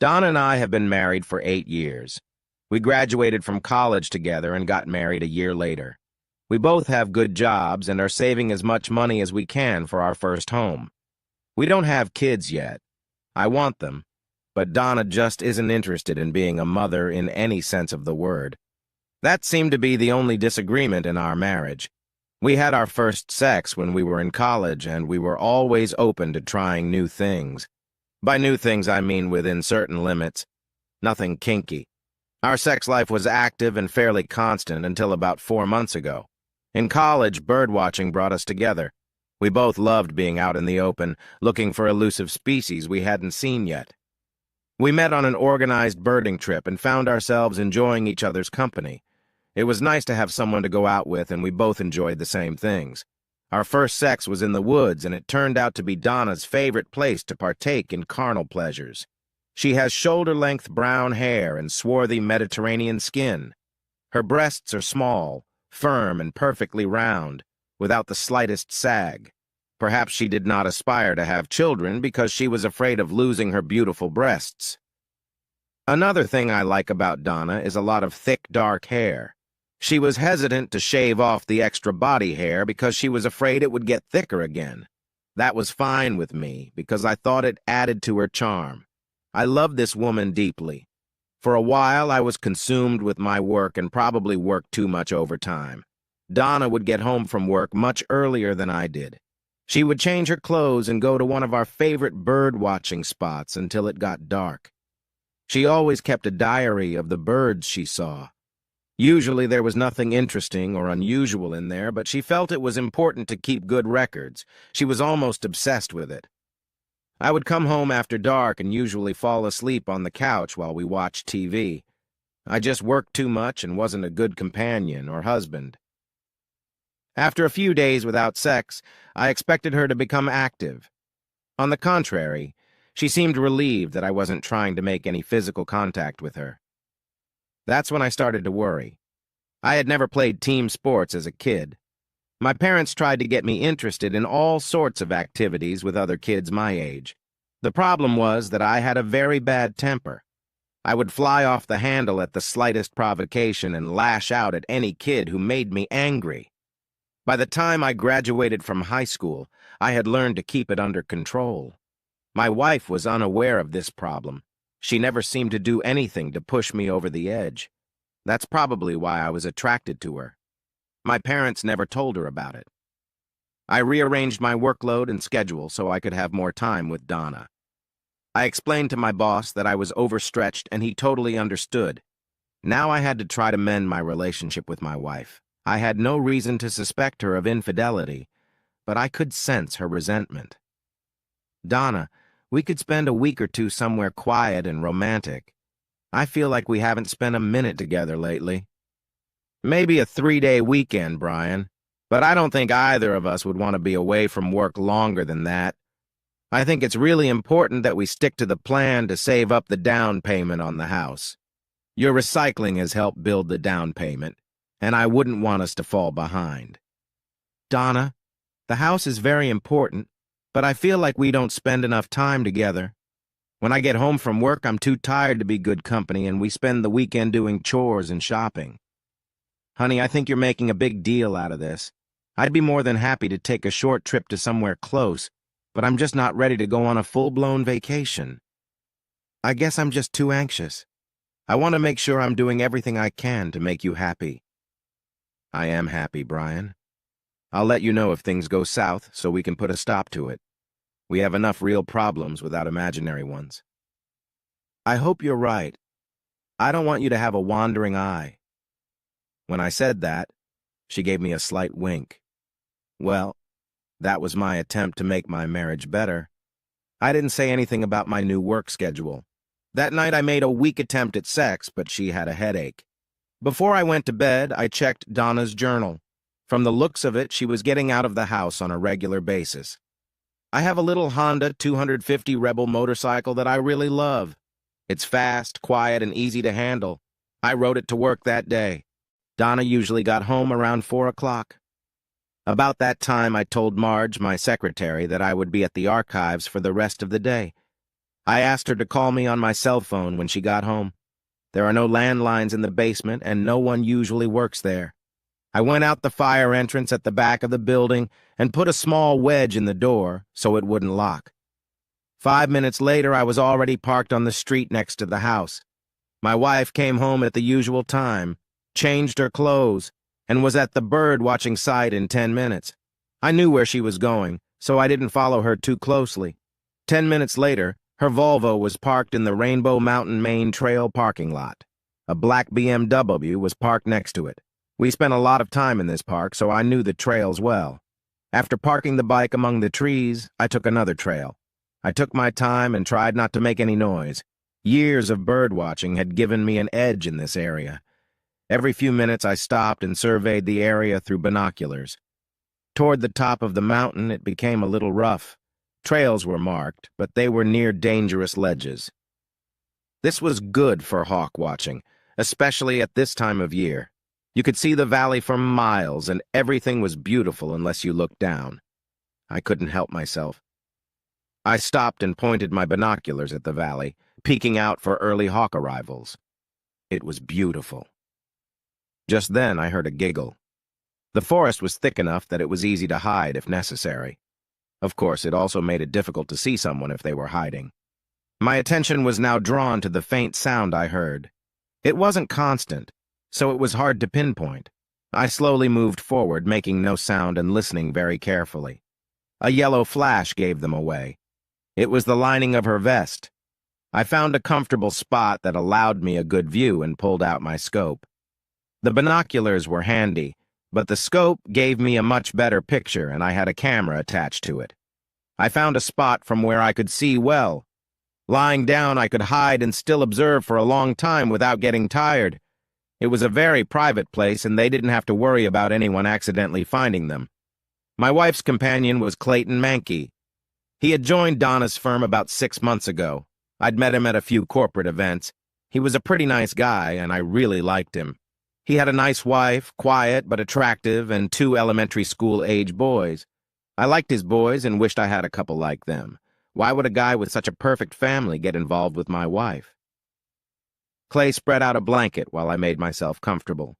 Don and I have been married for 8 years. We graduated from college together and got married a year later. We both have good jobs and are saving as much money as we can for our first home. We don't have kids yet. I want them, but Donna just isn't interested in being a mother in any sense of the word. That seemed to be the only disagreement in our marriage. We had our first sex when we were in college, and we were always open to trying new things. By new things, I mean within certain limits. Nothing kinky. Our sex life was active and fairly constant until about 4 months ago. In college, birdwatching brought us together. We both loved being out in the open, looking for elusive species we hadn't seen yet. We met on an organized birding trip and found ourselves enjoying each other's company. It was nice to have someone to go out with, and we both enjoyed the same things. Our first sex was in the woods, and it turned out to be Donna's favorite place to partake in carnal pleasures. She has shoulder-length brown hair and swarthy Mediterranean skin. Her breasts are small, firm, and perfectly round, without the slightest sag. Perhaps she did not aspire to have children because she was afraid of losing her beautiful breasts. Another thing I like about Donna is a lot of thick, dark hair. She was hesitant to shave off the extra body hair because she was afraid it would get thicker again. That was fine with me because I thought it added to her charm. I loved this woman deeply. For a while, I was consumed with my work and probably worked too much overtime. Donna would get home from work much earlier than I did. She would change her clothes and go to one of our favorite bird-watching spots until it got dark. She always kept a diary of the birds she saw. Usually there was nothing interesting or unusual in there, but she felt it was important to keep good records. She was almost obsessed with it. I would come home after dark and usually fall asleep on the couch while we watched TV. I just worked too much and wasn't a good companion or husband. After a few days without sex, I expected her to become active. On the contrary, she seemed relieved that I wasn't trying to make any physical contact with her. That's when I started to worry. I had never played team sports as a kid. My parents tried to get me interested in all sorts of activities with other kids my age. The problem was that I had a very bad temper. I would fly off the handle at the slightest provocation and lash out at any kid who made me angry. By the time I graduated from high school, I had learned to keep it under control. My wife was unaware of this problem. She never seemed to do anything to push me over the edge. That's probably why I was attracted to her. My parents never told her about it. I rearranged my workload and schedule so I could have more time with Donna. I explained to my boss that I was overstretched, and he totally understood. Now I had to try to mend my relationship with my wife. I had no reason to suspect her of infidelity, but I could sense her resentment. Donna, we could spend a week or two somewhere quiet and romantic. I feel like we haven't spent a minute together lately. Maybe a 3-day weekend, Brian, but I don't think either of us would want to be away from work longer than that. I think it's really important that we stick to the plan to save up the down payment on the house. Your recycling has helped build the down payment, and I wouldn't want us to fall behind. Donna, the house is very important, but I feel like we don't spend enough time together. When I get home from work, I'm too tired to be good company, and we spend the weekend doing chores and shopping. Honey, I think you're making a big deal out of this. I'd be more than happy to take a short trip to somewhere close, but I'm just not ready to go on a full-blown vacation. I guess I'm just too anxious. I want to make sure I'm doing everything I can to make you happy. I am happy, Brian. I'll let you know if things go south so we can put a stop to it. We have enough real problems without imaginary ones. I hope you're right. I don't want you to have a wandering eye. When I said that, she gave me a slight wink. Well, that was my attempt to make my marriage better. I didn't say anything about my new work schedule. That night I made a weak attempt at sex, but she had a headache. Before I went to bed, I checked Donna's journal. From the looks of it, she was getting out of the house on a regular basis. I have a little Honda 250 Rebel motorcycle that I really love. It's fast, quiet, and easy to handle. I rode it to work that day. Donna usually got home around 4 o'clock. About that time, I told Marge, my secretary, that I would be at the archives for the rest of the day. I asked her to call me on my cell phone when she got home. There are no landlines in the basement, and no one usually works there. I went out the fire entrance at the back of the building and put a small wedge in the door so it wouldn't lock. 5 minutes later, I was already parked on the street next to the house. My wife came home at the usual time, changed her clothes, and was at the bird-watching site in 10 minutes. I knew where she was going, so I didn't follow her too closely. 10 minutes later, her Volvo was parked in the Rainbow Mountain Main Trail parking lot. A black BMW was parked next to it. We spent a lot of time in this park, so I knew the trails well. After parking the bike among the trees, I took another trail. I took my time and tried not to make any noise. Years of bird-watching had given me an edge in this area. Every few minutes I stopped and surveyed the area through binoculars. Toward the top of the mountain, it became a little rough. Trails were marked, but they were near dangerous ledges. This was good for hawk watching, especially at this time of year. You could see the valley for miles, and everything was beautiful unless you looked down. I couldn't help myself. I stopped and pointed my binoculars at the valley, peeking out for early hawk arrivals. It was beautiful. Just then I heard a giggle. The forest was thick enough that it was easy to hide if necessary. Of course, it also made it difficult to see someone if they were hiding. My attention was now drawn to the faint sound I heard. It wasn't constant, so it was hard to pinpoint. I slowly moved forward, making no sound and listening very carefully. A yellow flash gave them away. It was the lining of her vest. I found a comfortable spot that allowed me a good view and pulled out my scope. The binoculars were handy, but the scope gave me a much better picture and I had a camera attached to it. I found a spot from where I could see well. Lying down, I could hide and still observe for a long time without getting tired. It was a very private place and they didn't have to worry about anyone accidentally finding them. My wife's companion was Clayton Mankey. He had joined Donna's firm about 6 months ago. I'd met him at a few corporate events. He was a pretty nice guy, and I really liked him. He had a nice wife, quiet but attractive, and 2 elementary school-age boys. I liked his boys and wished I had a couple like them. Why would a guy with such a perfect family get involved with my wife? Clay spread out a blanket while I made myself comfortable.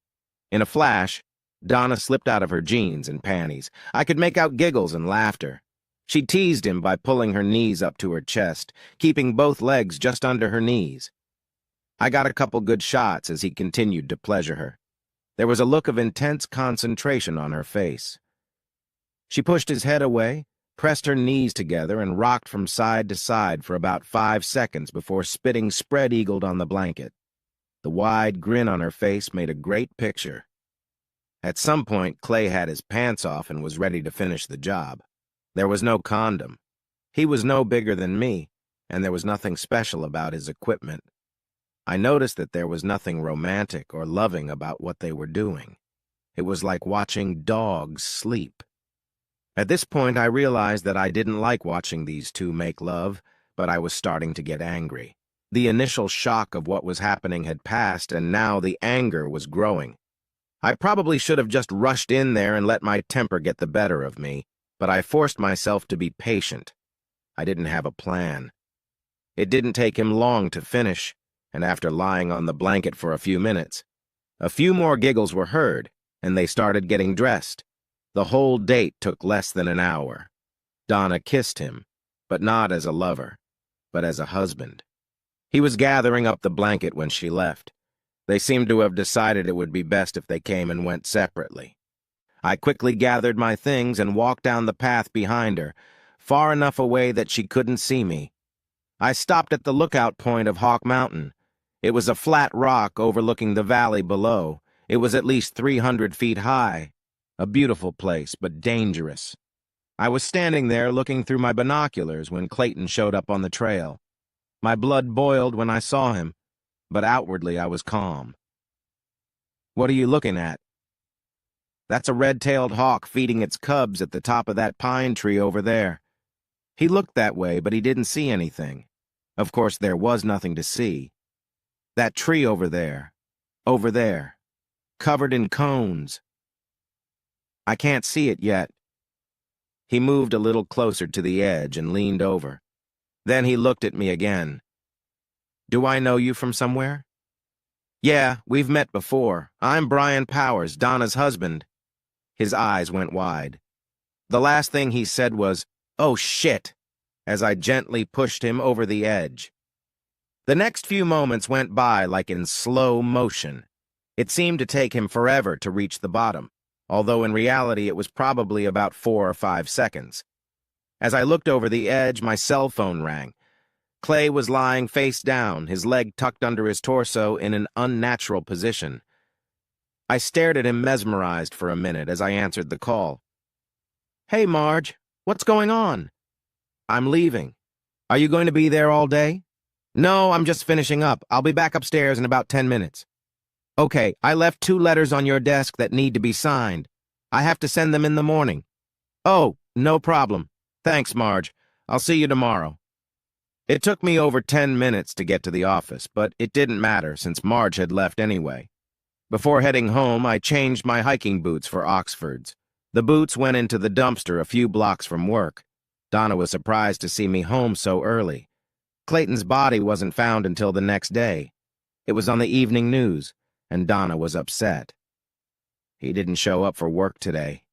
In a flash, Donna slipped out of her jeans and panties. I could make out giggles and laughter. She teased him by pulling her knees up to her chest, keeping both legs just under her knees. I got a couple good shots as he continued to pleasure her. There was a look of intense concentration on her face. She pushed his head away, pressed her knees together, and rocked from side to side for about 5 seconds before spitting spread-eagled on the blanket. The wide grin on her face made a great picture. At some point, Clay had his pants off and was ready to finish the job. There was no condom. He was no bigger than me, and there was nothing special about his equipment. I noticed that there was nothing romantic or loving about what they were doing. It was like watching dogs sleep. At this point, I realized that I didn't like watching these two make love, but I was starting to get angry. The initial shock of what was happening had passed, and now the anger was growing. I probably should have just rushed in there and let my temper get the better of me, but I forced myself to be patient. I didn't have a plan. It didn't take him long to finish, and after lying on the blanket for a few minutes, a few more giggles were heard, and they started getting dressed. The whole date took less than an hour. Donna kissed him, but not as a lover, but as a husband. He was gathering up the blanket when she left. They seemed to have decided it would be best if they came and went separately. I quickly gathered my things and walked down the path behind her, far enough away that she couldn't see me. I stopped at the lookout point of Hawk Mountain. It was a flat rock overlooking the valley below. It was at least 300 feet high. A beautiful place, but dangerous. I was standing there looking through my binoculars when Clayton showed up on the trail. My blood boiled when I saw him, but outwardly I was calm. "What are you looking at?" "That's a red-tailed hawk feeding its cubs at the top of that pine tree over there." He looked that way, but he didn't see anything. Of course, there was nothing to see. "That tree over there, covered in cones." "I can't see it yet." He moved a little closer to the edge and leaned over. Then he looked at me again. Do I know you from somewhere? Yeah, we've met before. I'm Brian Powers, Donna's husband. His eyes went wide. The last thing he said was, "Oh shit," as I gently pushed him over the edge. The next few moments went by like in slow motion. It seemed to take him forever to reach the bottom, although in reality it was probably about 4 or 5 seconds. As I looked over the edge, my cell phone rang. Clay was lying face down, his leg tucked under his torso in an unnatural position. I stared at him mesmerized for a minute as I answered the call. "Hey, Marge, what's going on?" "I'm leaving. Are you going to be there all day?" "No, I'm just finishing up. I'll be back upstairs in about 10 minutes. "Okay, I left 2 letters on your desk that need to be signed. I have to send them in the morning." "Oh, no problem. Thanks, Marge. I'll see you tomorrow." It took me over 10 minutes to get to the office, but it didn't matter since Marge had left anyway. Before heading home, I changed my hiking boots for Oxfords. The boots went into the dumpster a few blocks from work. Donna was surprised to see me home so early. Clayton's body wasn't found until the next day. It was on the evening news, and Donna was upset. He didn't show up for work today.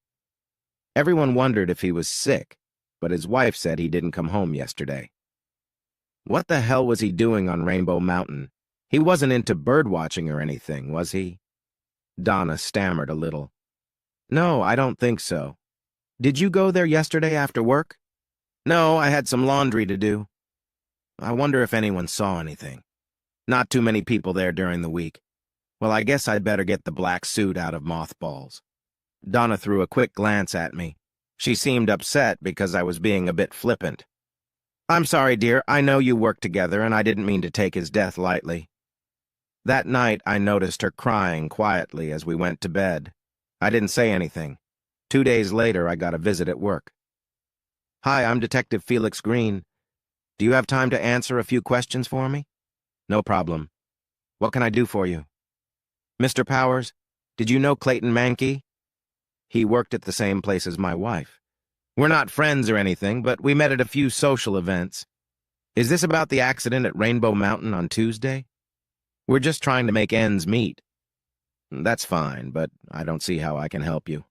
Everyone wondered if he was sick, but his wife said he didn't come home yesterday. What the hell was he doing on Rainbow Mountain? He wasn't into birdwatching or anything, was he? Donna stammered a little. "No, I don't think so. Did you go there yesterday after work?" "No, I had some laundry to do." "I wonder if anyone saw anything. Not too many people there during the week. Well, I guess I'd better get the black suit out of mothballs." Donna threw a quick glance at me. She seemed upset because I was being a bit flippant. "I'm sorry, dear. I know you work together, and I didn't mean to take his death lightly." That night, I noticed her crying quietly as we went to bed. I didn't say anything. 2 days later, I got a visit at work. "Hi, I'm Detective Felix Green. Do you have time to answer a few questions for me?" "No problem. What can I do for you?" "Mr. Powers, did you know Clayton Mankey?" "He worked at the same place as my wife. We're not friends or anything, but we met at a few social events. Is this about the accident at Rainbow Mountain on Tuesday?" "We're just trying to make ends meet." "That's fine, but I don't see how I can help you."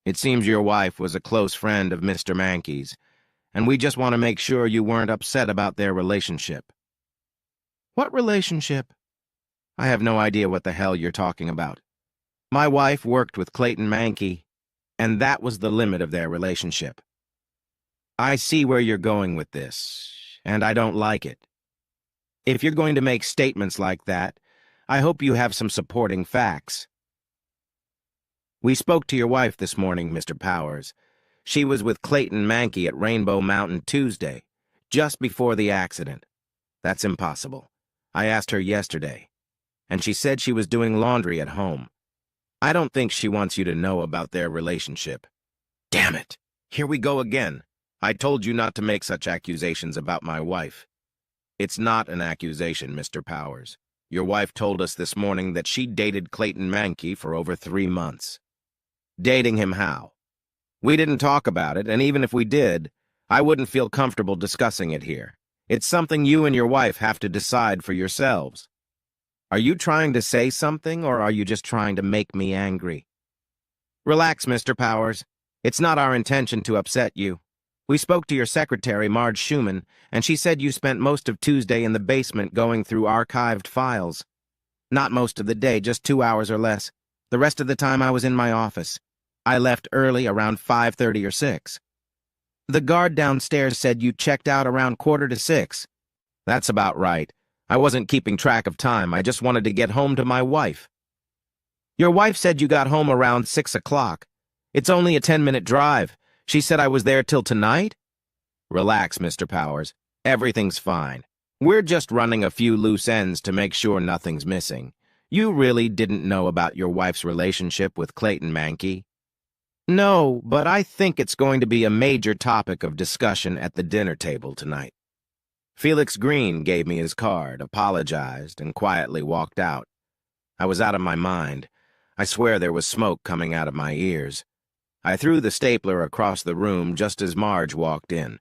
"It seems your wife was a close friend of Mr. Mankey's, and we just want to make sure you weren't upset about their relationship." "What relationship?" "I have no idea what the hell you're talking about. My wife worked with Clayton Mankey, and that was the limit of their relationship." "I see where you're going with this, and I don't like it. If you're going to make statements like that, I hope you have some supporting facts." "We spoke to your wife this morning, Mr. Powers. She was with Clayton Mankey at Rainbow Mountain Tuesday, just before the accident." "That's impossible. I asked her yesterday, and she said she was doing laundry at home. I don't think she wants you to know about their relationship." "Damn it! Here we go again. I told you not to make such accusations about my wife." "It's not an accusation, Mr. Powers. Your wife told us this morning that she dated Clayton Mankey for over 3 months. Dating him how? We didn't talk about it, and even if we did, I wouldn't feel comfortable discussing it here. It's something you and your wife have to decide for yourselves." "Are you trying to say something, or are you just trying to make me angry?" "Relax, Mr. Powers. It's not our intention to upset you. We spoke to your secretary, Marge Schumann, and she said you spent most of Tuesday in the basement going through archived files. Not most of the day, just 2 hours or less. The rest of the time I was in my office. I left early, around 5:30 or 6. The guard downstairs said you checked out around 5:45. "That's about right. I wasn't keeping track of time. I just wanted to get home to my wife." "Your wife said you got home around 6 o'clock. It's only a 10-minute drive. She said I was there till tonight?" "Relax, Mr. Powers. Everything's fine. We're just running a few loose ends to make sure nothing's missing. You really didn't know about your wife's relationship with Clayton Mankey?" "No, but I think it's going to be a major topic of discussion at the dinner table tonight." Felix Green gave me his card, apologized, and quietly walked out. I was out of my mind. I swear there was smoke coming out of my ears. I threw the stapler across the room just as Marge walked in.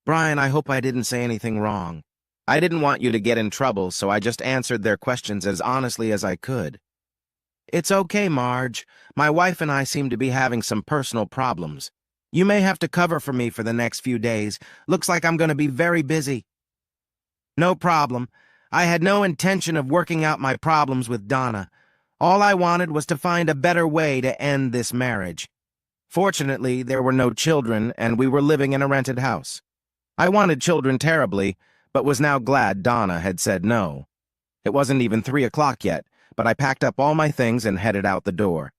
Brian, I hope I didn't say anything wrong. I didn't want you to get in trouble, so I just answered their questions as honestly as I could. It's okay, Marge. My wife and I seem to be having some personal problems. You may have to cover for me for the next few days. Looks like I'm going to be very busy. No problem. I had no intention of working out my problems with Donna. All I wanted was to find a better way to end this marriage. Fortunately, there were no children, and we were living in a rented house. I wanted children terribly, but was now glad Donna had said no. It wasn't even 3 o'clock yet, but I packed up all my things and headed out the door.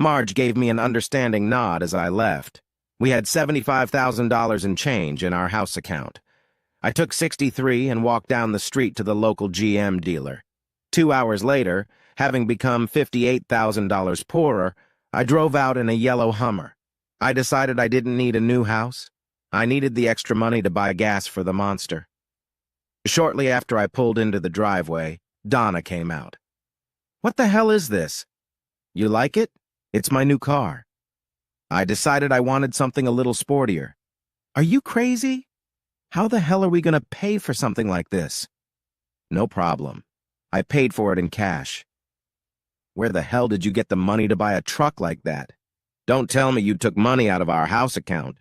Marge gave me an understanding nod as I left. We had $75,000 in change in our house account. I took 63 and walked down the street to the local GM dealer. 2 hours later, having become $58,000 poorer, I drove out in a yellow Hummer. I decided I didn't need a new house. I needed the extra money to buy gas for the monster. Shortly after I pulled into the driveway, Donna came out. "What the hell is this?" "You like it? It's my new car." I decided I wanted something a little sportier. "Are you crazy? How the hell are we going to pay for something like this?" "No problem. I paid for it in cash." "Where the hell did you get the money to buy a truck like that? Don't tell me you took money out of our house account."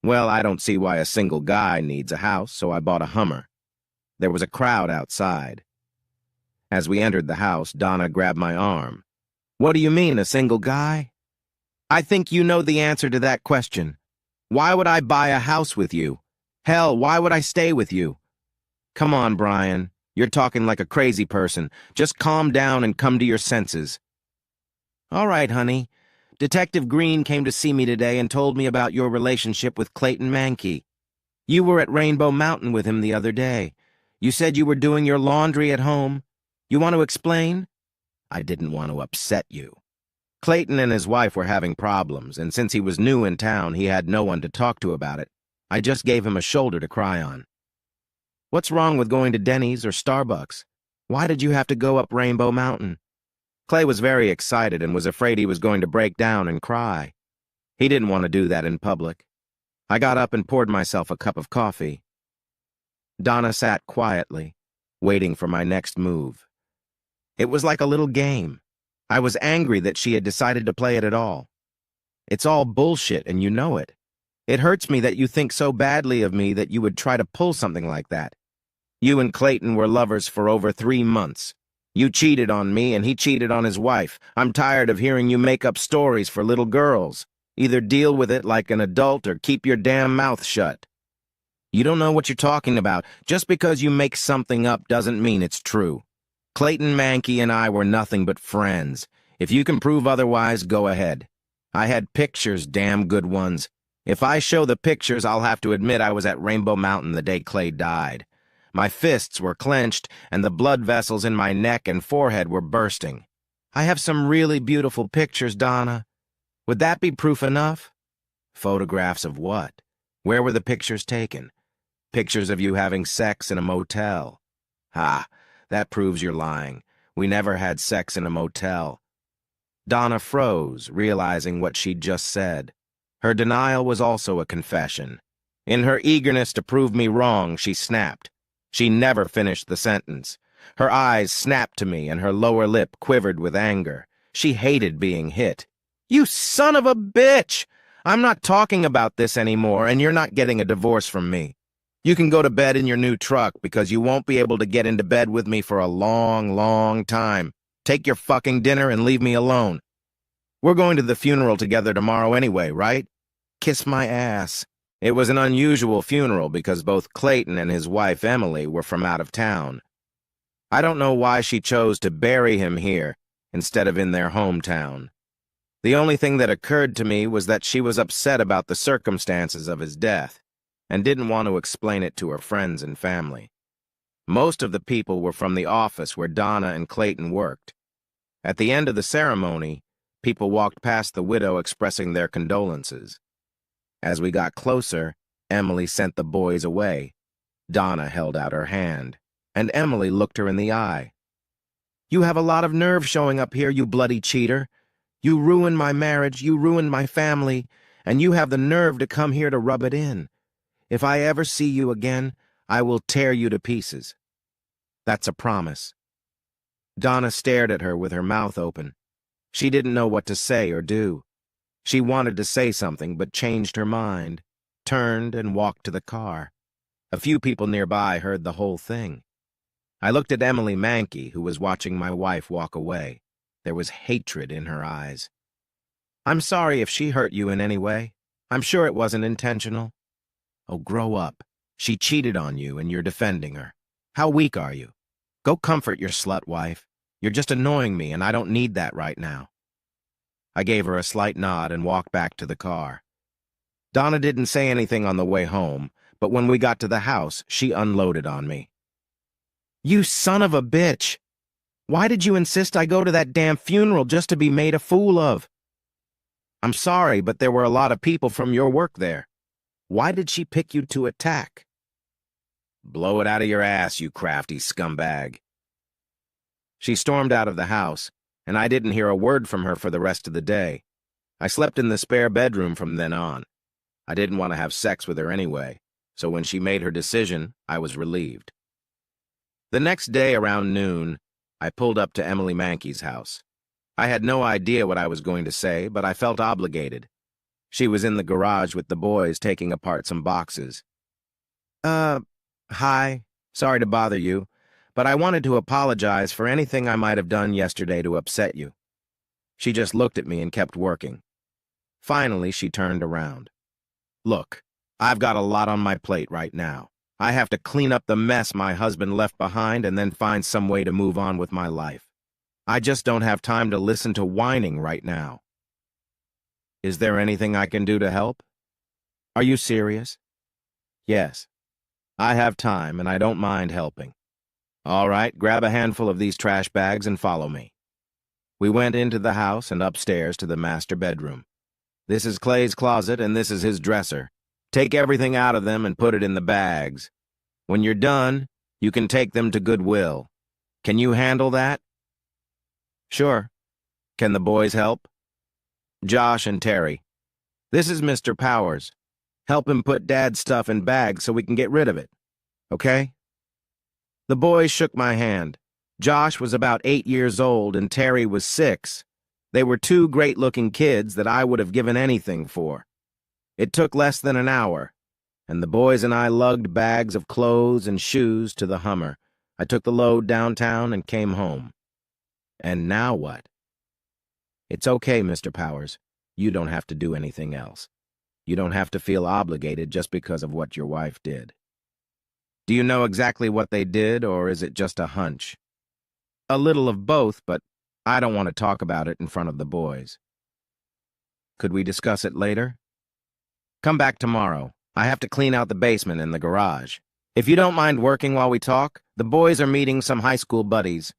"Well, I don't see why a single guy needs a house, so I bought a Hummer." There was a crowd outside. As we entered the house, Donna grabbed my arm. "What do you mean, a single guy?" "I think you know the answer to that question. Why would I buy a house with you? Hell, why would I stay with you?" "Come on, Brian. You're talking like a crazy person. Just calm down and come to your senses." "All right, honey. Detective Green came to see me today and told me about your relationship with Clayton Mankey. You were at Rainbow Mountain with him the other day. You said you were doing your laundry at home. You want to explain?" "I didn't want to upset you. Clayton and his wife were having problems, and since he was new in town, he had no one to talk to about it. I just gave him a shoulder to cry on." "What's wrong with going to Denny's or Starbucks? Why did you have to go up Rainbow Mountain?" Clay was very excited and was afraid he was going to break down and cry. He didn't want to do that in public. I got up and poured myself a cup of coffee. Donna sat quietly, waiting for my next move. It was like a little game. I was angry that she had decided to play it at all. "It's all bullshit, and you know it. It hurts me that you think so badly of me that you would try to pull something like that. You and Clayton were lovers for over 3 months. You cheated on me, and he cheated on his wife. I'm tired of hearing you make up stories for little girls. Either deal with it like an adult or keep your damn mouth shut." "You don't know what you're talking about. Just because you make something up doesn't mean it's true. Clayton Mankey and I were nothing but friends. If you can prove otherwise, go ahead. I had pictures, damn good ones. If I show the pictures, I'll have to admit I was at Rainbow Mountain the day Clay died. My fists were clenched, and the blood vessels in my neck and forehead were bursting. I have some really beautiful pictures, Donna. Would that be proof enough?" "Photographs of what? Where were the pictures taken?" "Pictures of you having sex in a motel." "Ha, that proves you're lying. We never had sex in a motel." Donna froze, realizing what she'd just said. Her denial was also a confession. In her eagerness to prove me wrong, she snapped. She never finished the sentence. Her eyes snapped to me, and her lower lip quivered with anger. She hated being hit. "You son of a bitch! I'm not talking about this anymore, and you're not getting a divorce from me. You can go to bed in your new truck because you won't be able to get into bed with me for a long, long time. Take your fucking dinner and leave me alone. We're going to the funeral together tomorrow anyway, right? Kiss my ass." It was an unusual funeral because both Clayton and his wife Emily were from out of town. I don't know why she chose to bury him here instead of in their hometown. The only thing that occurred to me was that she was upset about the circumstances of his death and didn't want to explain it to her friends and family. Most of the people were from the office where Donna and Clayton worked. At the end of the ceremony, people walked past the widow expressing their condolences. As we got closer, Emily sent the boys away. Donna held out her hand, and Emily looked her in the eye. "You have a lot of nerve showing up here, you bloody cheater. You ruined my marriage, you ruined my family, and you have the nerve to come here to rub it in. If I ever see you again, I will tear you to pieces. That's a promise." Donna stared at her with her mouth open. She didn't know what to say or do. She wanted to say something, but changed her mind, turned and walked to the car. A few people nearby heard the whole thing. I looked at Emily Mankey, who was watching my wife walk away. There was hatred in her eyes. "I'm sorry if she hurt you in any way. I'm sure it wasn't intentional." "Oh, grow up. She cheated on you and you're defending her. How weak are you? Go comfort your slut wife. You're just annoying me and I don't need that right now." I gave her a slight nod and walked back to the car. Donna didn't say anything on the way home, but when we got to the house, she unloaded on me. "You son of a bitch! Why did you insist I go to that damn funeral just to be made a fool of?" "I'm sorry, but there were a lot of people from your work there. Why did she pick you to attack?" "Blow it out of your ass, you crafty scumbag." She stormed out of the house, and I didn't hear a word from her for the rest of the day. I slept in the spare bedroom from then on. I didn't want to have sex with her anyway, so when she made her decision, I was relieved. The next day around noon, I pulled up to Emily Mankey's house. I had no idea what I was going to say, but I felt obligated. She was in the garage with the boys taking apart some boxes. Hi. Sorry to bother you, but I wanted to apologize for anything I might have done yesterday to upset you." She just looked at me and kept working. Finally, she turned around. "Look, I've got a lot on my plate right now. I have to clean up the mess my husband left behind and then find some way to move on with my life. I just don't have time to listen to whining right now. Is there anything I can do to help?" "Are you serious?" "Yes. I have time and I don't mind helping." "All right, grab a handful of these trash bags and follow me." We went into the house and upstairs to the master bedroom. "This is Clay's closet and this is his dresser. Take everything out of them and put it in the bags. When you're done, you can take them to Goodwill. Can you handle that?" "Sure. Can the boys help?" "Josh and Terry. This is Mr. Powers. Help him put Dad's stuff in bags so we can get rid of it. Okay?" The boys shook my hand. Josh was about 8 years old and Terry was 6. They were two great-looking kids that I would have given anything for. It took less than an hour, and the boys and I lugged bags of clothes and shoes to the Hummer. I took the load downtown and came home. And now what? "It's okay, Mr. Powers. You don't have to do anything else. You don't have to feel obligated just because of what your wife did." "Do you know exactly what they did, or is it just a hunch?" "A little of both, but I don't want to talk about it in front of the boys." "Could we discuss it later?" "Come back tomorrow. I have to clean out the basement and the garage. If you don't mind working while we talk, the boys are meeting some high school buddies."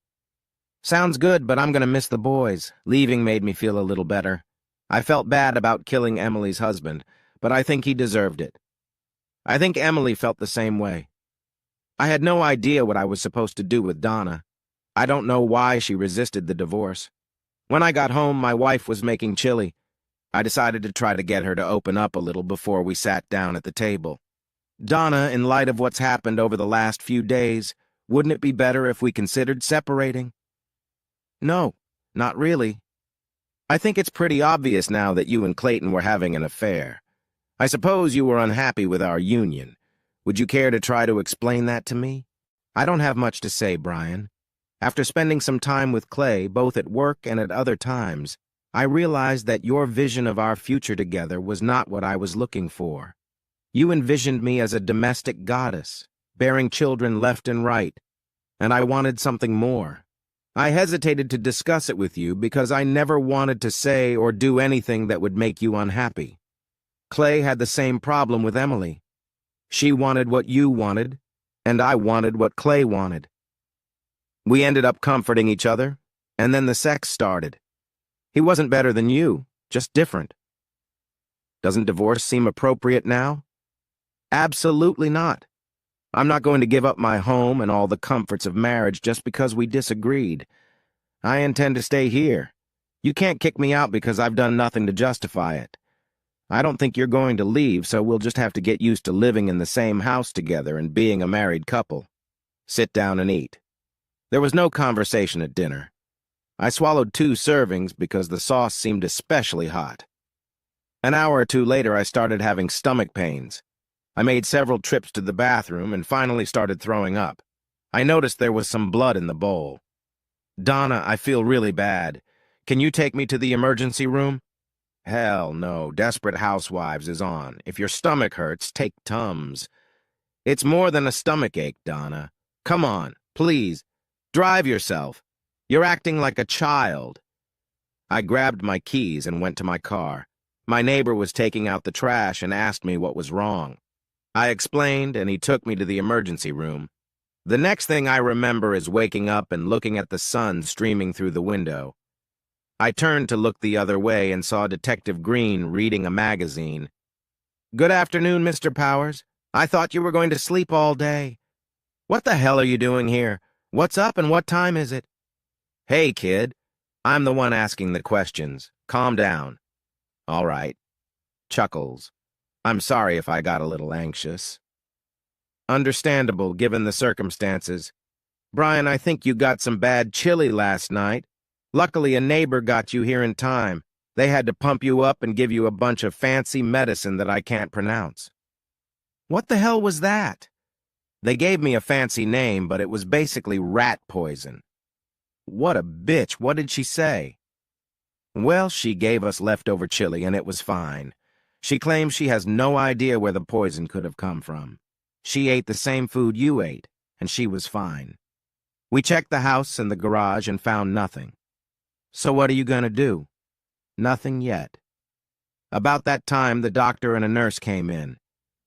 "Sounds good, but I'm going to miss the boys." Leaving made me feel a little better. I felt bad about killing Emily's husband, but I think he deserved it. I think Emily felt the same way. I had no idea what I was supposed to do with Donna. I don't know why she resisted the divorce. When I got home, my wife was making chili. I decided to try to get her to open up a little before we sat down at the table. "Donna, in light of what's happened over the last few days, wouldn't it be better if we considered separating?" "No, not really. I think it's pretty obvious now that you and Clayton were having an affair. I suppose you were unhappy with our union. Would you care to try to explain that to me?" "I don't have much to say, Brian. After spending some time with Clay, both at work and at other times, I realized that your vision of our future together was not what I was looking for. You envisioned me as a domestic goddess, bearing children left and right, and I wanted something more. I hesitated to discuss it with you because I never wanted to say or do anything that would make you unhappy. Clay had the same problem with Emily. She wanted what you wanted, and I wanted what Clay wanted. We ended up comforting each other, and then the sex started. He wasn't better than you, just different. Doesn't divorce seem appropriate now?" "Absolutely not. I'm not going to give up my home and all the comforts of marriage just because we disagreed. I intend to stay here. You can't kick me out because I've done nothing to justify it. I don't think you're going to leave, so we'll just have to get used to living in the same house together and being a married couple. Sit down and eat." There was no conversation at dinner. I swallowed 2 servings because the sauce seemed especially hot. An hour or 2 later, I started having stomach pains. I made several trips to the bathroom and finally started throwing up. I noticed there was some blood in the bowl. "Donna, I feel really bad. Can you take me to the emergency room?" "Hell no, Desperate Housewives is on. If your stomach hurts, take Tums." "It's more than a stomach ache, Donna. Come on, please. Drive yourself. You're acting like a child." I grabbed my keys and went to my car. My neighbor was taking out the trash and asked me what was wrong. I explained, and he took me to the emergency room. The next thing I remember is waking up and looking at the sun streaming through the window. I turned to look the other way and saw Detective Green reading a magazine. "Good afternoon, Mr. Powers. I thought you were going to sleep all day. What the hell are you doing here? What's up and what time is it?" "Hey, kid. I'm the one asking the questions. Calm down." "All right." Chuckles. "I'm sorry if I got a little anxious." "Understandable, given the circumstances. Brian, I think you got some bad chili last night. Luckily, a neighbor got you here in time. They had to pump you up and give you a bunch of fancy medicine that I can't pronounce." "What the hell was that?" "They gave me a fancy name, but it was basically rat poison." "What a bitch. What did she say?" "Well, she gave us leftover chili, and it was fine. She claims she has no idea where the poison could have come from. She ate the same food you ate, and she was fine. We checked the house and the garage and found nothing." "So what are you going to do?" "Nothing yet." About that time, the doctor and a nurse came in.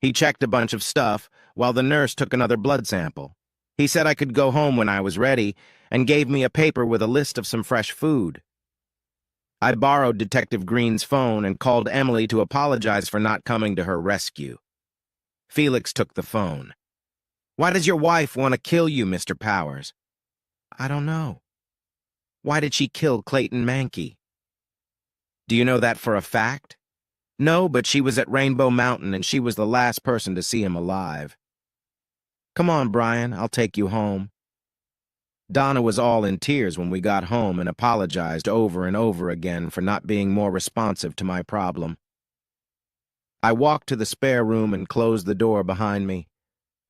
He checked a bunch of stuff, while the nurse took another blood sample. He said I could go home when I was ready, and gave me a paper with a list of some fresh food. I borrowed Detective Green's phone and called Emily to apologize for not coming to her rescue. Felix took the phone. "Why does your wife want to kill you, Mr. Powers?" "I don't know." "Why did she kill Clayton Mankey?" "Do you know that for a fact?" "No, but she was at Rainbow Mountain and she was the last person to see him alive." "Come on, Brian, I'll take you home." Donna was all in tears when we got home and apologized over and over again for not being more responsive to my problem. I walked to the spare room and closed the door behind me.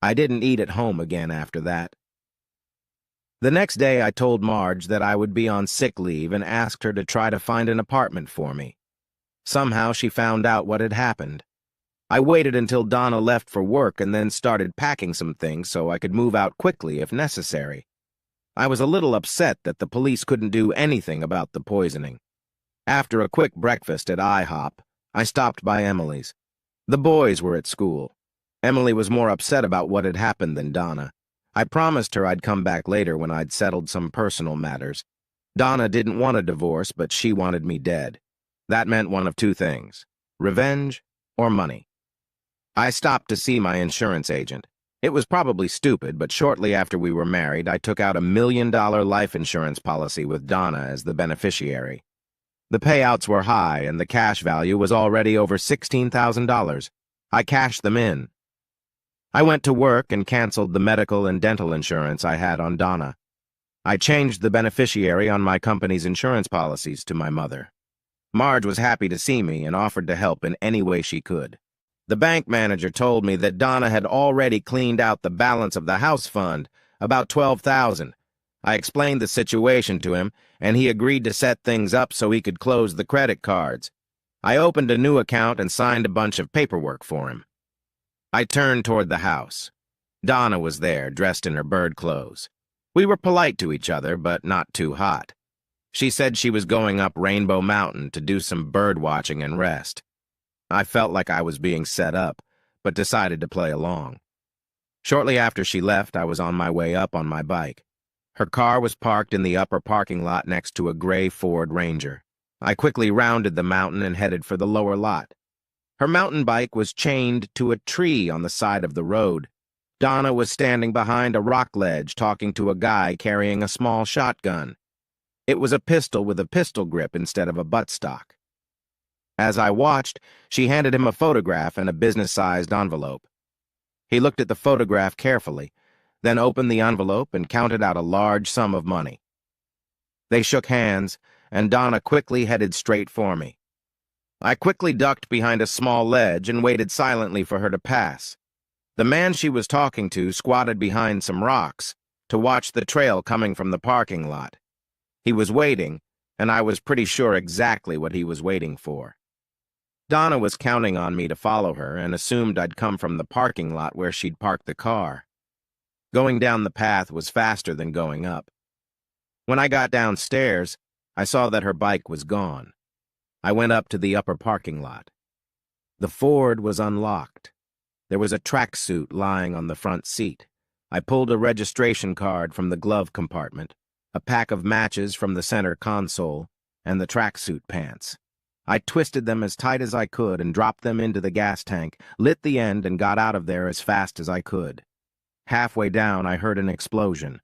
I didn't eat at home again after that. The next day I told Marge that I would be on sick leave and asked her to try to find an apartment for me. Somehow she found out what had happened. I waited until Donna left for work and then started packing some things so I could move out quickly if necessary. I was a little upset that the police couldn't do anything about the poisoning. After a quick breakfast at IHOP, I stopped by Emily's. The boys were at school. Emily was more upset about what had happened than Donna. I promised her I'd come back later when I'd settled some personal matters. Donna didn't want a divorce, but she wanted me dead. That meant one of 2 things: revenge or money. I stopped to see my insurance agent. It was probably stupid, but shortly after we were married, I took out a $1 million life insurance policy with Donna as the beneficiary. The payouts were high, and the cash value was already over $16,000. I cashed them in. I went to work and canceled the medical and dental insurance I had on Donna. I changed the beneficiary on my company's insurance policies to my mother. Marge was happy to see me and offered to help in any way she could. The bank manager told me that Donna had already cleaned out the balance of the house fund, about $12,000. I explained the situation to him, and he agreed to set things up so he could close the credit cards. I opened a new account and signed a bunch of paperwork for him. I turned toward the house. Donna was there, dressed in her bird clothes. We were polite to each other, but not too hot. She said she was going up Rainbow Mountain to do some bird watching and rest. I felt like I was being set up, but decided to play along. Shortly after she left, I was on my way up on my bike. Her car was parked in the upper parking lot next to a gray Ford Ranger. I quickly rounded the mountain and headed for the lower lot. Her mountain bike was chained to a tree on the side of the road. Donna was standing behind a rock ledge talking to a guy carrying a small shotgun. It was a pistol with a pistol grip instead of a buttstock. As I watched, she handed him a photograph and a business-sized envelope. He looked at the photograph carefully, then opened the envelope and counted out a large sum of money. They shook hands, and Donna quickly headed straight for me. I quickly ducked behind a small ledge and waited silently for her to pass. The man she was talking to squatted behind some rocks to watch the trail coming from the parking lot. He was waiting, and I was pretty sure exactly what he was waiting for. Donna was counting on me to follow her and assumed I'd come from the parking lot where she'd parked the car. Going down the path was faster than going up. When I got downstairs, I saw that her bike was gone. I went up to the upper parking lot. The Ford was unlocked. There was a tracksuit lying on the front seat. I pulled a registration card from the glove compartment, a pack of matches from the center console, and the tracksuit pants. I twisted them as tight as I could and dropped them into the gas tank, lit the end, and got out of there as fast as I could. Halfway down, I heard an explosion.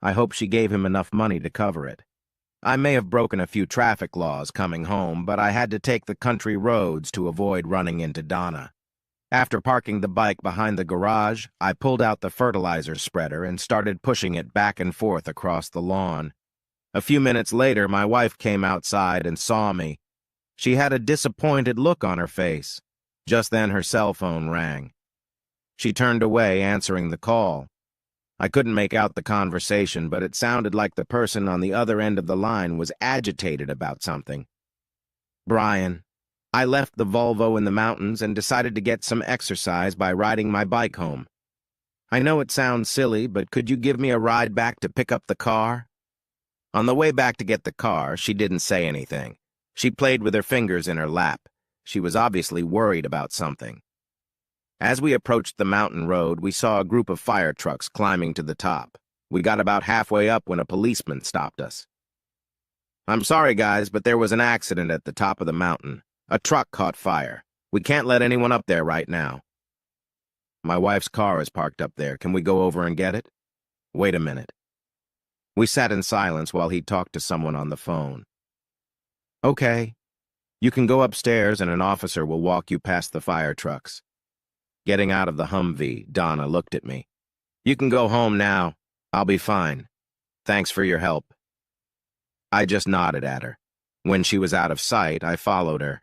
I hope she gave him enough money to cover it. I may have broken a few traffic laws coming home, but I had to take the country roads to avoid running into Donna. After parking the bike behind the garage, I pulled out the fertilizer spreader and started pushing it back and forth across the lawn. A few minutes later, my wife came outside and saw me. She had a disappointed look on her face. Just then, her cell phone rang. She turned away, answering the call. I couldn't make out the conversation, but it sounded like the person on the other end of the line was agitated about something. Brian, I left the Volvo in the mountains and decided to get some exercise by riding my bike home. I know it sounds silly, but could you give me a ride back to pick up the car? On the way back to get the car, she didn't say anything. She played with her fingers in her lap. She was obviously worried about something. As we approached the mountain road, we saw a group of fire trucks climbing to the top. We got about halfway up when a policeman stopped us. "I'm sorry, guys, but there was an accident at the top of the mountain. A truck caught fire. We can't let anyone up there right now." "My wife's car is parked up there. Can we go over and get it?" "Wait a minute." We sat in silence while he talked to someone on the phone. "Okay. You can go upstairs and an officer will walk you past the fire trucks." Getting out of the Humvee, Donna looked at me. "You can go home now. I'll be fine. Thanks for your help." I just nodded at her. When she was out of sight, I followed her.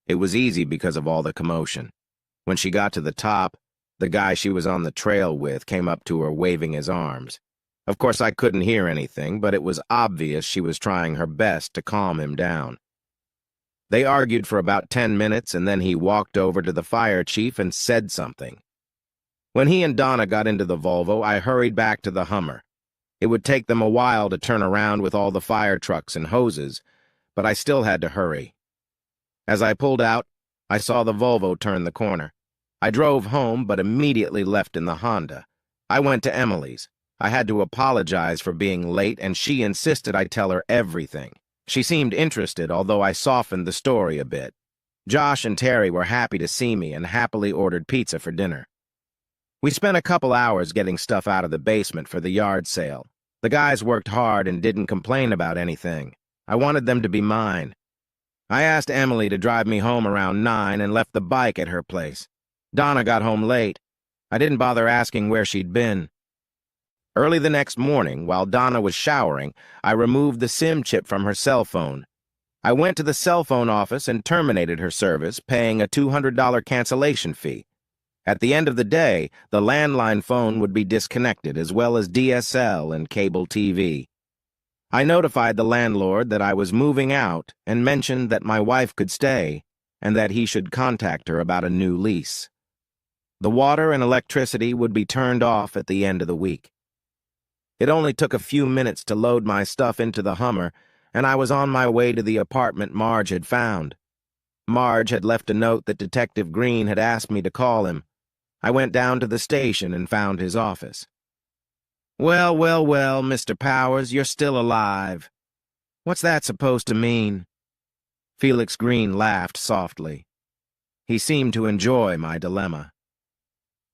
It was easy because of all the commotion. When she got to the top, the guy she was on the trail with came up to her waving his arms. Of course, I couldn't hear anything, but it was obvious she was trying her best to calm him down. They argued for about 10 minutes, and then he walked over to the fire chief and said something. When he and Donna got into the Volvo, I hurried back to the Hummer. It would take them a while to turn around with all the fire trucks and hoses, but I still had to hurry. As I pulled out, I saw the Volvo turn the corner. I drove home, but immediately left in the Honda. I went to Emily's. I had to apologize for being late, and she insisted I tell her everything. She seemed interested, although I softened the story a bit. Josh and Terry were happy to see me and happily ordered pizza for dinner. We spent a couple hours getting stuff out of the basement for the yard sale. The guys worked hard and didn't complain about anything. I wanted them to be mine. I asked Emily to drive me home around 9 and left the bike at her place. Donna got home late. I didn't bother asking where she'd been. Early the next morning, while Donna was showering, I removed the SIM chip from her cell phone. I went to the cell phone office and terminated her service, paying a $200 cancellation fee. At the end of the day, the landline phone would be disconnected, as well as DSL and cable TV. I notified the landlord that I was moving out and mentioned that my wife could stay and that he should contact her about a new lease. The water and electricity would be turned off at the end of the week. It only took a few minutes to load my stuff into the Hummer, and I was on my way to the apartment Marge had found. Marge had left a note that Detective Green had asked me to call him. I went down to the station and found his office. "Well, well, well, Mr. Powers, you're still alive. What's that supposed to mean?" Felix Green laughed softly. He seemed to enjoy my dilemma.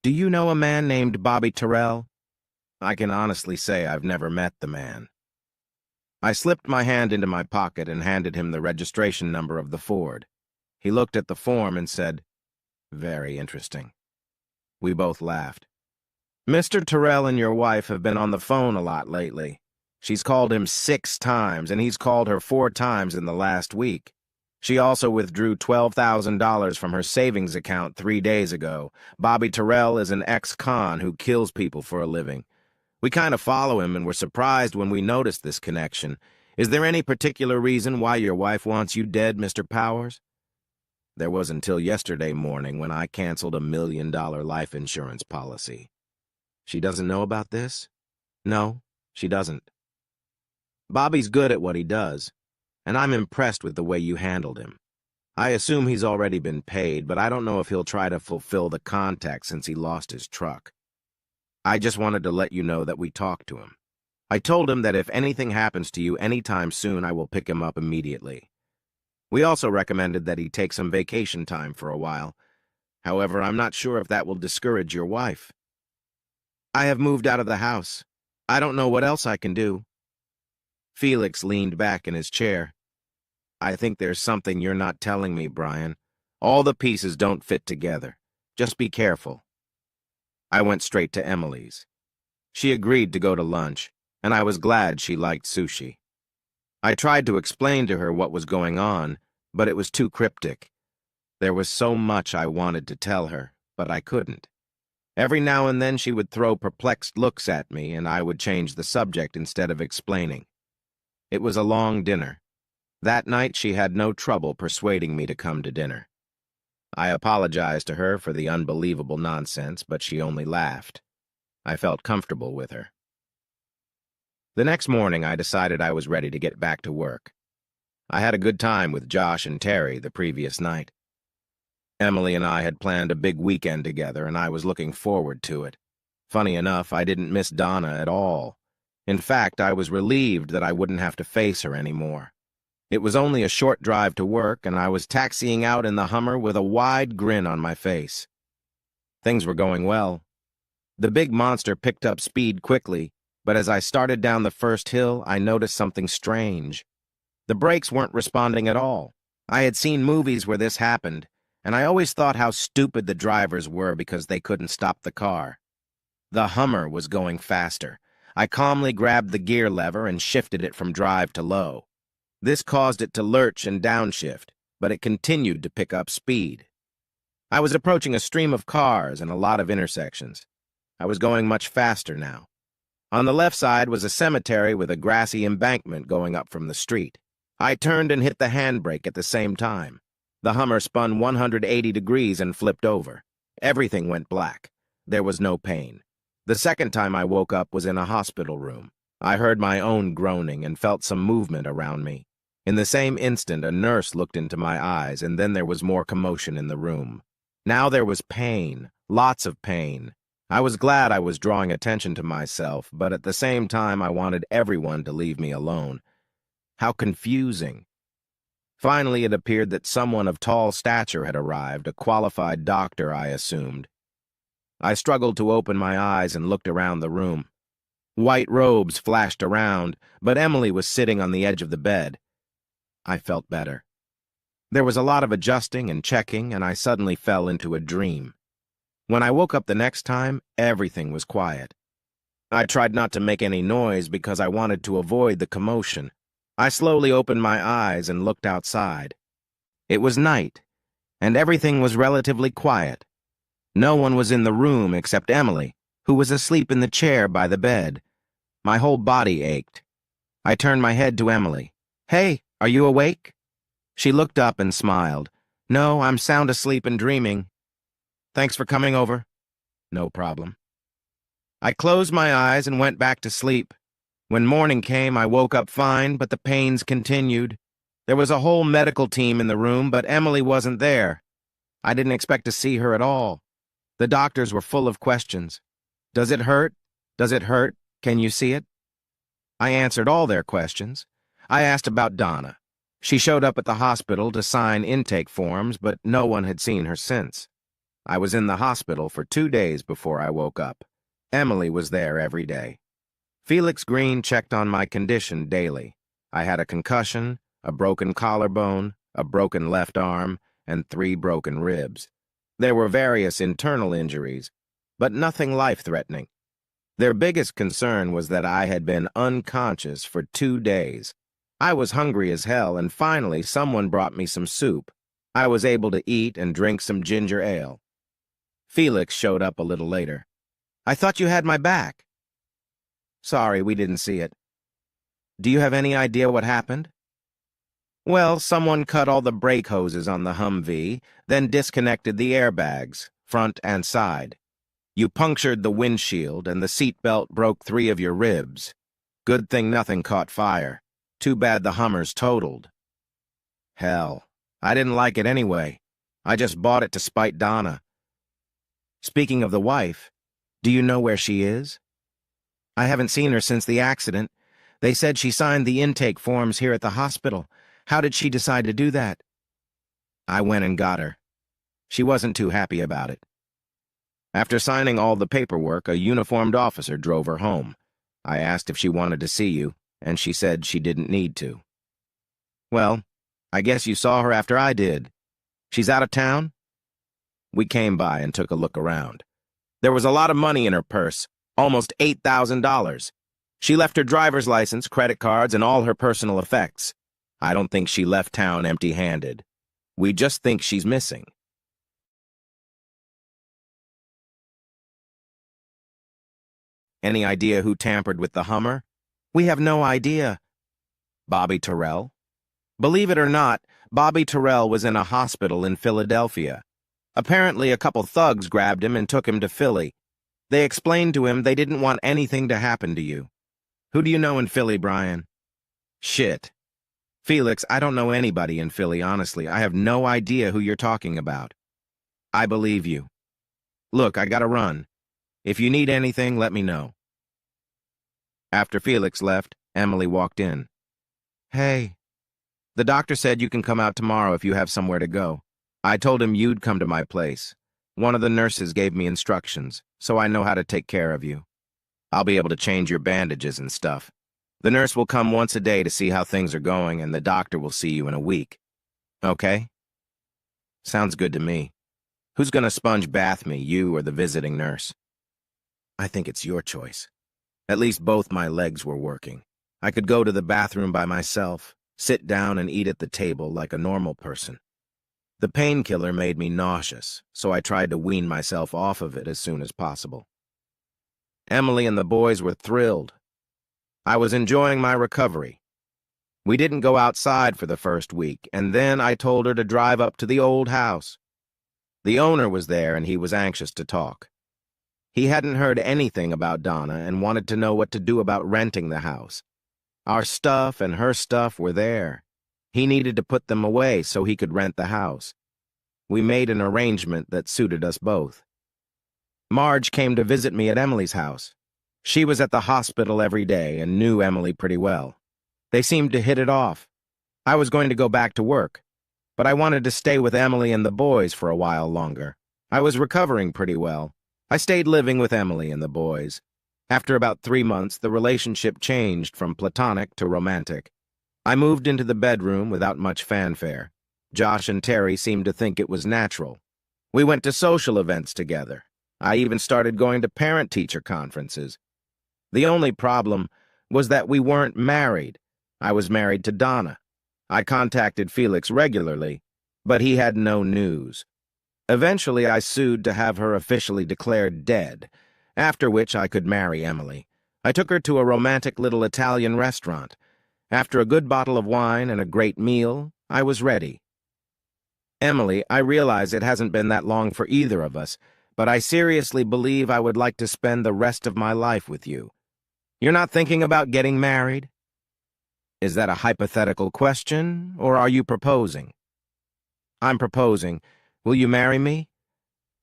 "Do you know a man named Bobby Terrell?" I can honestly say I've never met the man. I slipped my hand into my pocket and handed him the registration number of the Ford. He looked at the form and said, "Very interesting." We both laughed. "Mr. Terrell and your wife have been on the phone a lot lately. She's called him 6 times, and he's called her 4 times in the last week. She also withdrew $12,000 from her savings account 3 days ago. Bobby Terrell is an ex-con who kills people for a living. We kind of follow him, and we're surprised when we noticed this connection. Is there any particular reason why your wife wants you dead, Mr. Powers?" There was until yesterday morning when I canceled a $1 million life insurance policy. She doesn't know about this? No, she doesn't. Bobby's good at what he does, and I'm impressed with the way you handled him. I assume he's already been paid, but I don't know if he'll try to fulfill the contract since he lost his truck. I just wanted to let you know that we talked to him. I told him that if anything happens to you anytime soon, I will pick him up immediately. We also recommended that he take some vacation time for a while. However, I'm not sure if that will discourage your wife. I have moved out of the house. I don't know what else I can do. Felix leaned back in his chair. I think there's something you're not telling me, Brian. All the pieces don't fit together. Just be careful. I went straight to Emily's. She agreed to go to lunch, and I was glad she liked sushi. I tried to explain to her what was going on, but it was too cryptic. There was so much I wanted to tell her, but I couldn't. Every now and then she would throw perplexed looks at me, and I would change the subject instead of explaining. It was a long dinner. That night she had no trouble persuading me to come to dinner. I apologized to her for the unbelievable nonsense, but she only laughed. I felt comfortable with her. The next morning I decided I was ready to get back to work. I had a good time with Josh and Terry the previous night. Emily and I had planned a big weekend together, and I was looking forward to it. Funny enough, I didn't miss Donna at all. In fact, I was relieved that I wouldn't have to face her anymore. It was only a short drive to work, and I was taxiing out in the Hummer with a wide grin on my face. Things were going well. The big monster picked up speed quickly, but as I started down the first hill, I noticed something strange. The brakes weren't responding at all. I had seen movies where this happened, and I always thought how stupid the drivers were because they couldn't stop the car. The Hummer was going faster. I calmly grabbed the gear lever and shifted it from drive to low. This caused it to lurch and downshift, but it continued to pick up speed. I was approaching a stream of cars and a lot of intersections. I was going much faster now. On the left side was a cemetery with a grassy embankment going up from the street. I turned and hit the handbrake at the same time. The Hummer spun 180 degrees and flipped over. Everything went black. There was no pain. The second time I woke up was in a hospital room. I heard my own groaning and felt some movement around me. In the same instant, a nurse looked into my eyes, and then there was more commotion in the room. Now there was pain, lots of pain. I was glad I was drawing attention to myself, but at the same time I wanted everyone to leave me alone. How confusing. Finally, it appeared that someone of tall stature had arrived, a qualified doctor, I assumed. I struggled to open my eyes and looked around the room. White robes flashed around, but Emily was sitting on the edge of the bed. I felt better. There was a lot of adjusting and checking, and I suddenly fell into a dream. When I woke up the next time, everything was quiet. I tried not to make any noise because I wanted to avoid the commotion. I slowly opened my eyes and looked outside. It was night, and everything was relatively quiet. No one was in the room except Emily, who was asleep in the chair by the bed. My whole body ached. I turned my head to Emily. "Hey, are you awake?" She looked up and smiled. "No, I'm sound asleep and dreaming." "Thanks for coming over." "No problem." I closed my eyes and went back to sleep. When morning came, I woke up fine, but the pains continued. There was a whole medical team in the room, but Emily wasn't there. I didn't expect to see her at all. The doctors were full of questions. "Does it hurt? Does it hurt? Can you see it?" I answered all their questions. I asked about Donna. She showed up at the hospital to sign intake forms, but no one had seen her since. I was in the hospital for 2 days before I woke up. Emily was there every day. Felix Green checked on my condition daily. I had a concussion, a broken collarbone, a broken left arm, and 3 broken ribs. There were various internal injuries, but nothing life-threatening. Their biggest concern was that I had been unconscious for 2 days. I was hungry as hell, and finally someone brought me some soup. I was able to eat and drink some ginger ale. Felix showed up a little later. "I thought you had my back." "Sorry, we didn't see it." "Do you have any idea what happened?" "Well, someone cut all the brake hoses on the Humvee, then disconnected the airbags, front and side. You punctured the windshield, and the seatbelt broke 3 of your ribs. Good thing nothing caught fire. Too bad the Hummer's totaled." "Hell, I didn't like it anyway. I just bought it to spite Donna." "Speaking of the wife, do you know where she is?" "I haven't seen her since the accident. They said she signed the intake forms here at the hospital. How did she decide to do that?" "I went and got her. She wasn't too happy about it. After signing all the paperwork, a uniformed officer drove her home. I asked if she wanted to see you, and she said she didn't need to." "Well, I guess you saw her after I did. She's out of town?" "We came by and took a look around. There was a lot of money in her purse, almost $8,000. She left her driver's license, credit cards, and all her personal effects. I don't think she left town empty-handed. We just think she's missing." "Any idea who tampered with the Hummer?" "We have no idea." "Bobby Terrell?" "Believe it or not, Bobby Terrell was in a hospital in Philadelphia. Apparently a couple thugs grabbed him and took him to Philly. They explained to him they didn't want anything to happen to you." "Who do you know in Philly, Brian?" "Shit. Felix, I don't know anybody in Philly, honestly. I have no idea who you're talking about." "I believe you. Look, I gotta run. If you need anything, let me know." After Felix left, Emily walked in. "Hey. The doctor said you can come out tomorrow if you have somewhere to go. I told him you'd come to my place. One of the nurses gave me instructions, so I know how to take care of you. I'll be able to change your bandages and stuff. The nurse will come once a day to see how things are going, and the doctor will see you in a week. Okay?" "Sounds good to me. Who's gonna sponge bath me, you or the visiting nurse?" "I think it's your choice. At least both my legs were working. I could go to the bathroom by myself, sit down and eat at the table like a normal person. The painkiller made me nauseous, so I tried to wean myself off of it as soon as possible." Emily and the boys were thrilled. I was enjoying my recovery. We didn't go outside for the first week, and then I told her to drive up to the old house. The owner was there, and he was anxious to talk. He hadn't heard anything about Donna and wanted to know what to do about renting the house. Our stuff and her stuff were there. He needed to put them away so he could rent the house. We made an arrangement that suited us both. Marge came to visit me at Emily's house. She was at the hospital every day and knew Emily pretty well. They seemed to hit it off. I was going to go back to work, but I wanted to stay with Emily and the boys for a while longer. I was recovering pretty well. I stayed living with Emily and the boys. After about 3 months, the relationship changed from platonic to romantic. I moved into the bedroom without much fanfare. Josh and Terry seemed to think it was natural. We went to social events together. I even started going to parent-teacher conferences. The only problem was that we weren't married. I was married to Donna. I contacted Felix regularly, but he had no news. Eventually, I sued to have her officially declared dead, after which I could marry Emily. I took her to a romantic little Italian restaurant. After a good bottle of wine and a great meal, I was ready. Emily, I realize it hasn't been that long for either of us, but I seriously believe I would like to spend the rest of my life with you. You're not thinking about getting married? Is that a hypothetical question, or are you proposing? I'm proposing. Will you marry me?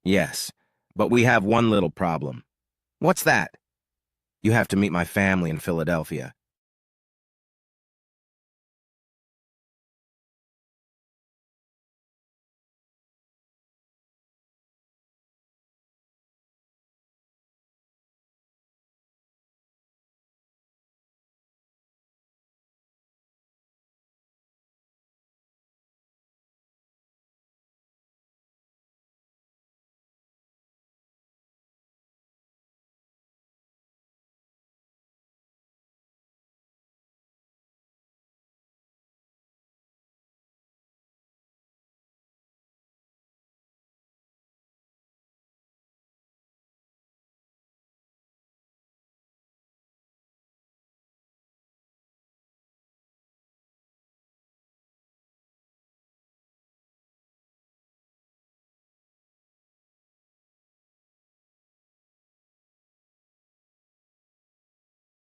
Yes, but we have one little problem. What's that? You have to meet my family in Philadelphia.